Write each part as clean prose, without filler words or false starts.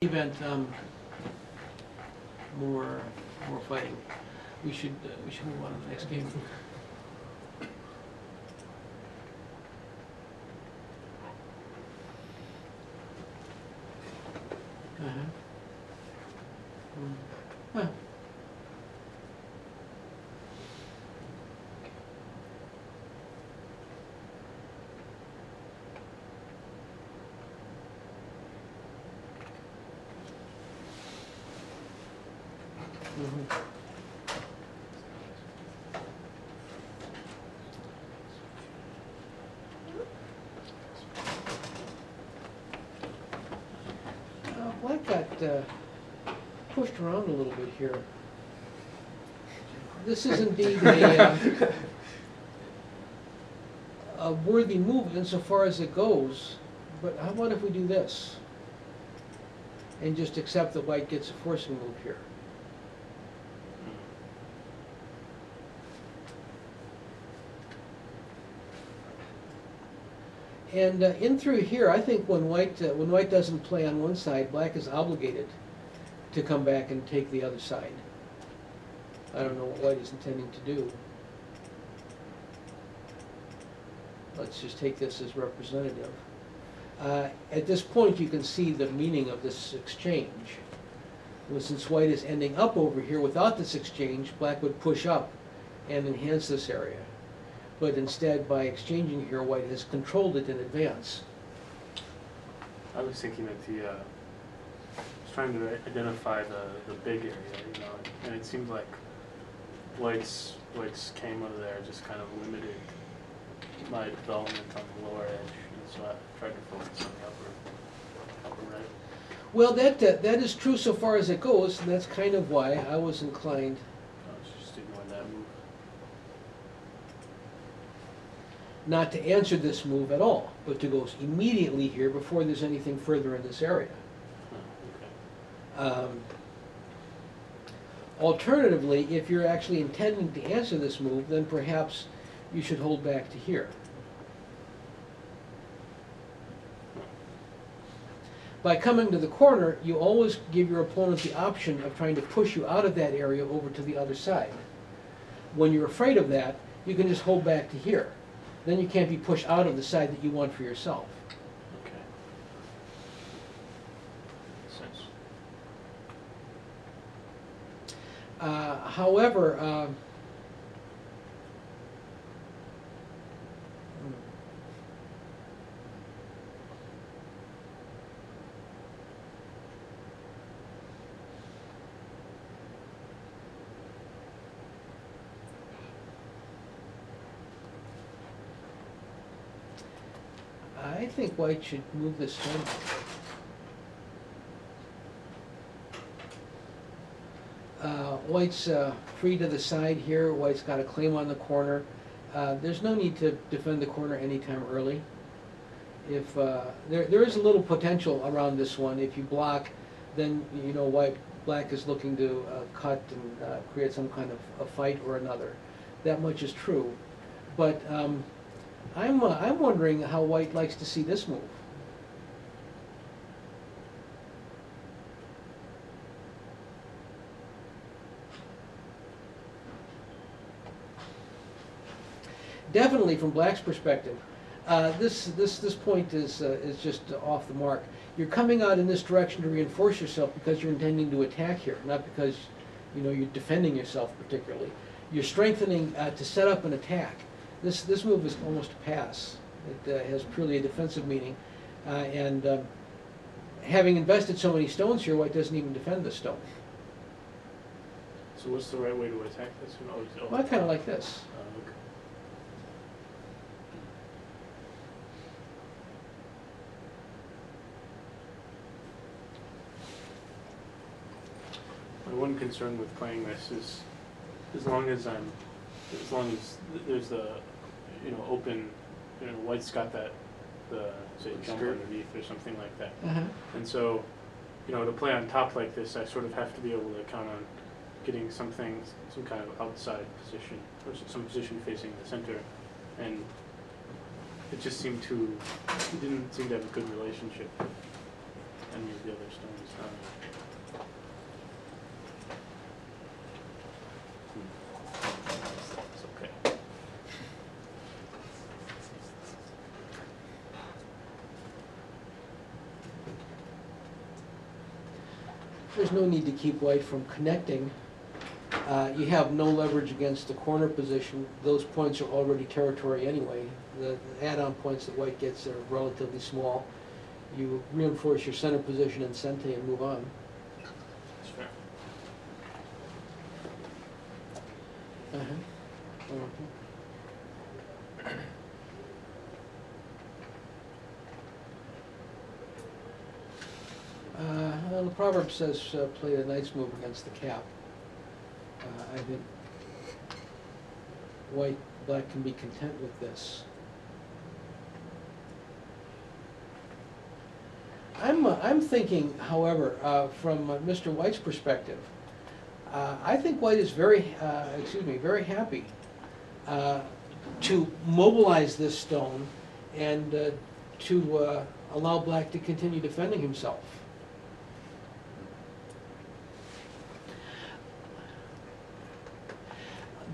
Event, more fighting. We should move on to the next game. Huh. Black got pushed around a little bit here. This is indeed a worthy move insofar as it goes, but how about if we do this and just accept that white gets a forcing move here? And in through here, I think when white doesn't play on one side, black is obligated to come back and take the other side. I don't know what white is intending to do. Let's just take this as representative. At this point, you can see the meaning of this exchange. Well, since white is ending up over here without this exchange, black would push up and enhance this area. But instead, by exchanging here, white has controlled it in advance. I was thinking that I was trying to identify the big area, you know, and it seemed like white's came over there just kind of limited my development on the lower edge, and so I tried to focus on the upper right. Well, that is true so far as it goes, and that's kind of why I was inclined. I was just ignoring that move. Not to answer this move at all, but to go immediately here before there's anything further in this area. Oh, okay. Alternatively, if you're actually intending to answer this move, then perhaps you should hold back to here. By coming to the corner, you always give your opponent the option of trying to push you out of that area over to the other side. When you're afraid of that, you can just hold back to here. Then you can't be pushed out of the side that you want for yourself. Okay. Makes sense. However, I think white should move this stone. White's free to the side here. White's got a claim on the corner. There's no need to defend the corner anytime early. If there is a little potential around this one. If you block, then you know black is looking to cut and create some kind of a fight or another. That much is true, but I'm wondering how white likes to see this move. Definitely, from black's perspective, this point is just off the mark. You're coming out in this direction to reinforce yourself because you're intending to attack here, not because you're defending yourself particularly. You're strengthening to set up an attack. This move is almost a pass. It has purely a defensive meaning, and having invested so many stones here, white doesn't even defend the stone. So what's the right way to attack this? Well, I kind of like this. Okay. My one concern with playing this is, as long as there's the, open, white's got the say jump underneath or something like that. And so, to play on top like this, I sort of have to be able to count on getting some kind of outside position, or some position facing the center, and it just didn't seem to have a good relationship. any of the other stones. It's okay. There's no need to keep white from connecting. You have no leverage against the corner position. Those points are already territory anyway. The add-on points that white gets are relatively small. You reinforce your center position in Sente and move on. That's fair. Well, the proverb says play a nice move against the cap. I think black can be content with this. I'm thinking, however, from Mr. White's perspective, I think white is very happy to mobilize this stone and to allow black to continue defending himself.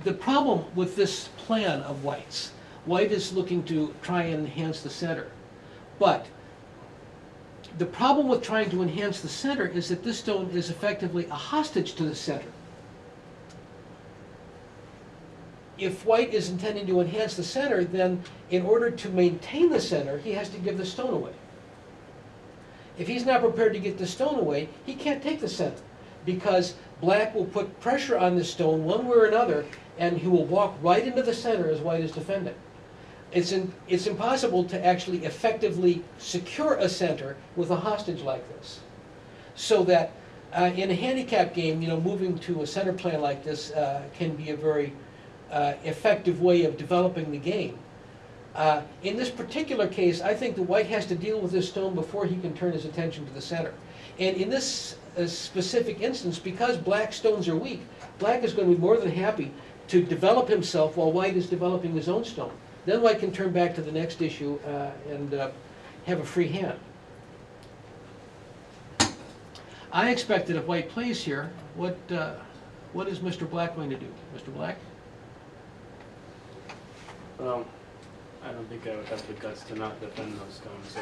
The problem with this plan of white's, white is looking to try and enhance the center. But the problem with trying to enhance the center is that this stone is effectively a hostage to the center. If white is intending to enhance the center, then in order to maintain the center, he has to give the stone away. If he's not prepared to get the stone away, he can't take the center, because black will put pressure on the stone one way or another, and he will walk right into the center as white is defending. It's impossible to actually effectively secure a center with a hostage like this. So that in a handicap game, moving to a center plan like this can be a very effective way of developing the game. In this particular case, I think the white has to deal with this stone before he can turn his attention to the center. And in this specific instance, because black stones are weak, black is going to be more than happy to develop himself while white is developing his own stone. Then white can turn back to the next issue and have a free hand. I expect that if white plays here, what is Mr. Black going to do? Mr. Black? Well, I don't think I would have the guts to not defend those stones, so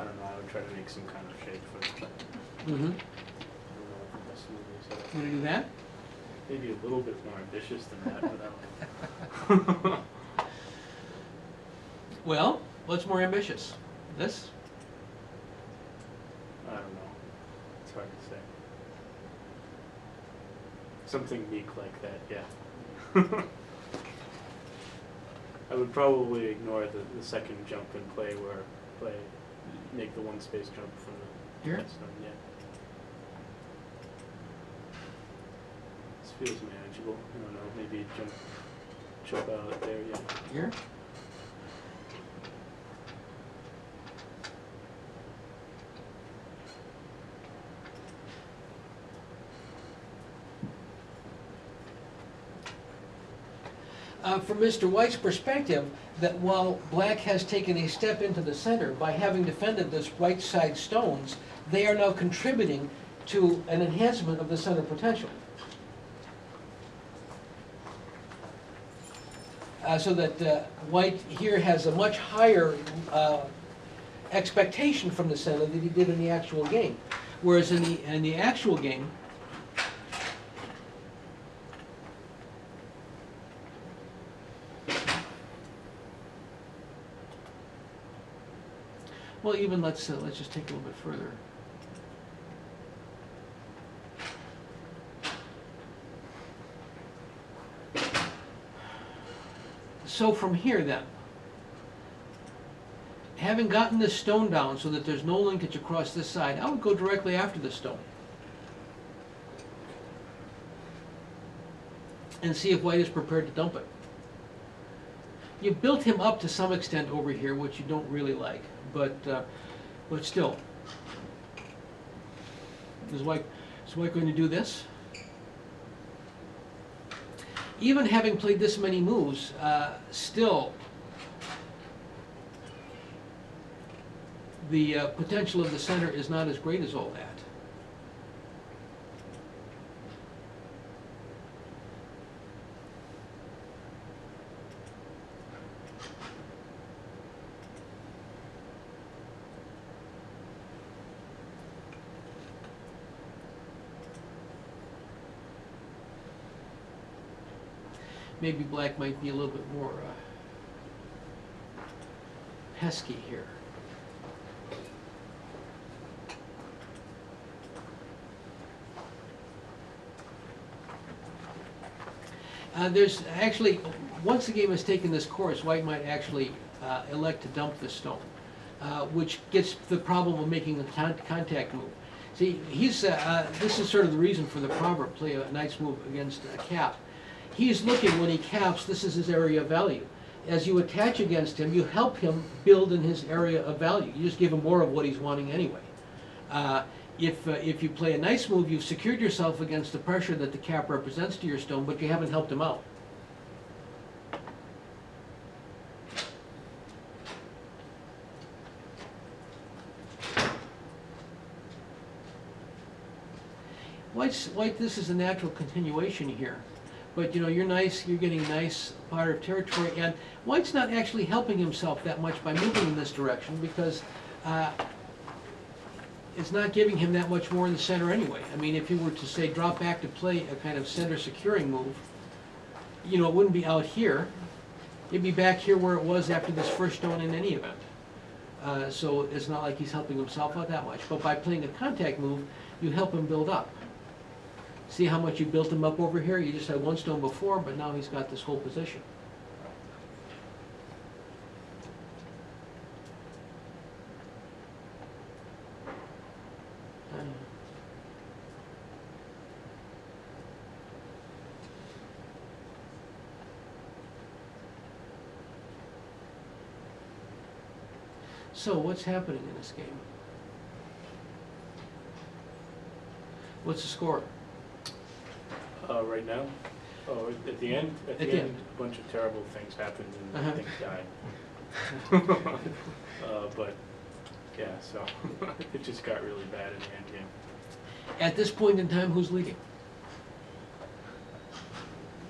I don't know, I would try to make some kind of shape for them. Mm-hmm. I don't know what the best move is. You want to do that? Maybe a little bit more ambitious than that, but I don't. Well, what's more ambitious? This? I don't know. It's hard to say. Something meek like that, yeah. I would probably ignore the second jump and make the one space jump from the Here? stone, yeah. This feels manageable. I don't know, maybe jump out there, yeah. Here? From Mr. White's perspective, that while black has taken a step into the center by having defended this right side stones, they are now contributing to an enhancement of the center potential. So that white here has a much higher expectation from the center than he did in the actual game. Whereas in the actual game, well, even let's just take a little bit further. So from here then, having gotten this stone down so that there's no linkage across this side, I would go directly after the stone and see if white is prepared to dump it. You've built him up to some extent over here, which you don't really like, but still. Is white going to do this? Even having played this many moves, still the potential of the center is not as great as all that. Maybe black might be a little bit more pesky here. There's actually, once the game has taken this course, white might actually elect to dump the stone, which gets the problem of making a contact move. See, this is sort of the reason for the proverb, play a knight's move against a cap. He's looking, when he caps, this is his area of value. As you attach against him, you help him build in his area of value. You just give him more of what he's wanting anyway. If you play a nice move, you've secured yourself against the pressure that the cap represents to your stone, but you haven't helped him out. White, this is a natural continuation here. But you know, you're getting nice part of territory, and white's not actually helping himself that much by moving in this direction because it's not giving him that much more in the center anyway. I mean, if you were to say drop back to play a kind of center securing move, you know, it wouldn't be out here. It'd be back here where it was after this first stone in any event. So it's not like he's helping himself out that much. But by playing a contact move, you help him build up. See how much you built him up over here? You just had one stone before, but now he's got this whole position. So what's happening in this game? What's the score? Right now? Oh, at the end? At the end, a bunch of terrible things happened and things died. But, yeah, so it just got really bad in the end game. At this point in time, who's leading?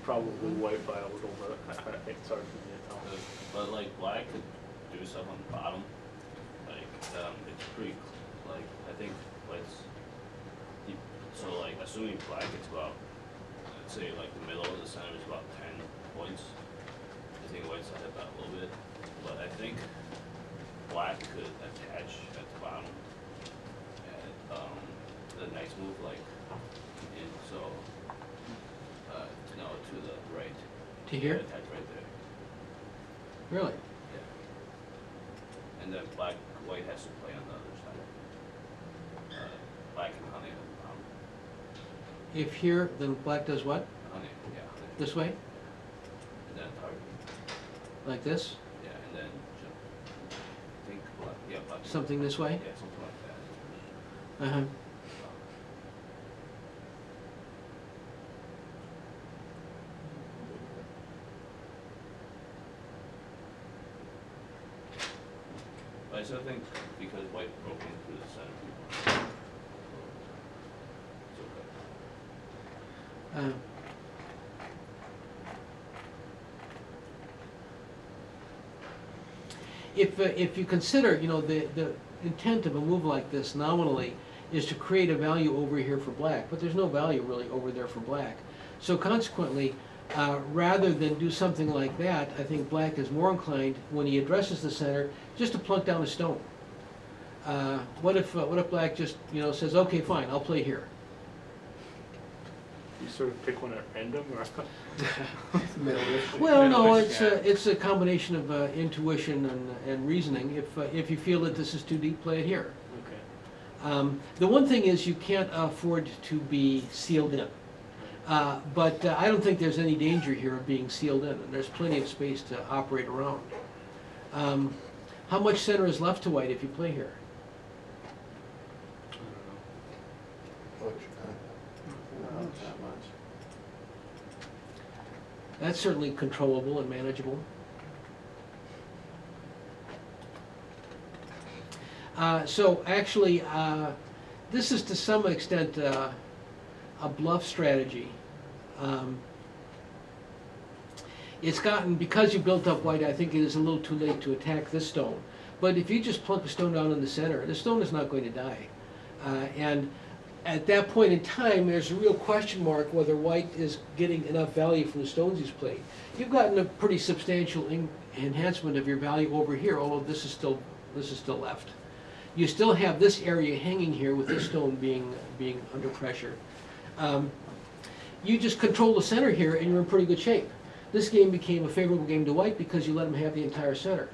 Probably white by a little bit. I think it's hard for me to tell. But like black could do stuff on the bottom. Like it's pretty like I think white's so like assuming black it's about let's say like the middle of the center is about 10 points. I think white's ahead that a little bit. But I think black could attach at the bottom at the next move like in so no to the right. To here? Attach right there. Really? Yeah. And then white has to play on the other side. Black and honey on the bottom. If here, then black does what? Honey, yeah. Honey. This way? And then target. Like this? Yeah, and then jump. I think black, yeah, black. Something this way? Yeah, something like that. Uh-huh. But I still think because white broke in through the center, it's okay. If you consider, you know, the intent of a move like this nominally is to create a value over here for black, but there's no value really over there for black. So consequently, rather than do something like that, I think black is more inclined, when he addresses the center, just to plunk down a stone. What if black just, you know, says, okay, fine, I'll play here. You sort of pick one at random, or? Well, no, it's a combination of intuition and reasoning. If you feel that this is too deep, play it here. Okay. The one thing is you can't afford to be sealed in. But I don't think there's any danger here of being sealed in, and there's plenty of space to operate around. How much center is left to white if you play here? Not that much. That's certainly controllable and manageable. So actually, this is to some extent a bluff strategy. It's gotten, because you built up white, I think it is a little too late to attack this stone. But if you just plunk a stone down in the center, the stone is not going to die. And at that point in time, there's a real question mark whether white is getting enough value from the stones he's played. You've gotten a pretty substantial enhancement of your value over here, although this is still left. You still have this area hanging here with this stone being under pressure. You just control the center here and you're in pretty good shape. This game became a favorable game to white because you let him have the entire center.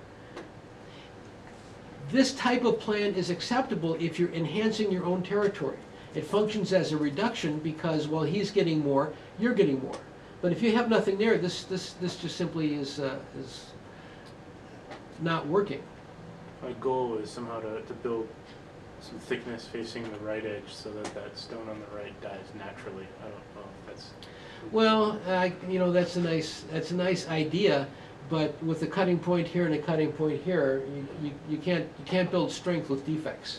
This type of plan is acceptable if you're enhancing your own territory. It functions as a reduction because while he's getting more, you're getting more. But if you have nothing there, this just simply is not working. My goal is somehow to build some thickness facing the right edge so that that stone on the right dies naturally. I don't know if that's... Well, you know, that's a nice idea, but with a cutting point here and a cutting point here, you can't build strength with defects.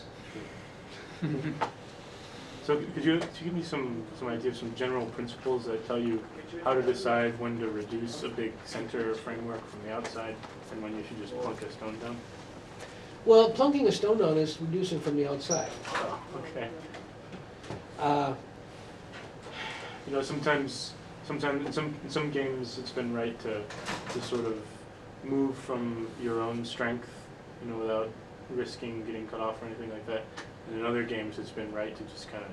So could you give me some idea of some general principles that tell you how to decide when to reduce a big center framework from the outside and when you should just plunk a stone down? Well, plunking a stone down is reducing from the outside. Oh, okay. You know, sometimes in some games it's been right to sort of move from your own strength, you know, without risking getting cut off or anything like that. And in other games it's been right to just kind of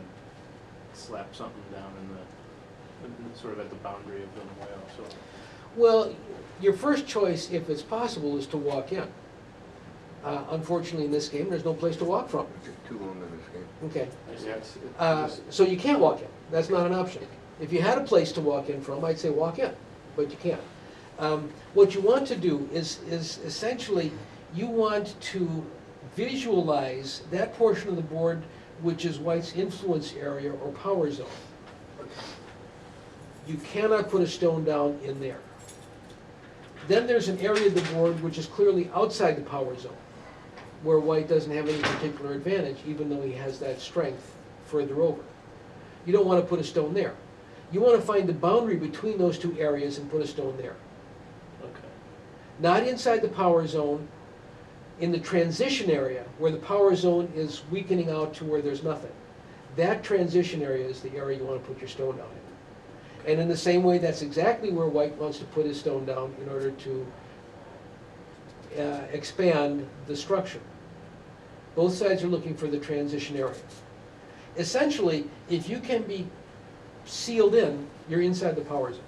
slap something down in sort of at the boundary of the whale. So, Well, your first choice, if it's possible, is to walk in. Unfortunately, in this game, there's no place to walk from. It's too long in this game. Okay. yeah, So you can't walk in. That's not an option. If you had a place to walk in from, I'd say walk in, but you can't. What you want to do is essentially, you want to visualize that portion of the board which is white's influence area or power zone. You cannot put a stone down in there. Then there's an area of the board which is clearly outside the power zone, where white doesn't have any particular advantage, even though he has that strength further over. You don't want to put a stone there. You want to find the boundary between those two areas and put a stone there. okay. Not inside the power zone, in the transition area, where the power zone is weakening out to where there's nothing. That transition area is the area you want to put your stone down in. And in the same way, that's exactly where white wants to put his stone down in order to expand the structure. Both sides are looking for the transition area. Essentially, if you can be sealed in, you're inside the power zone.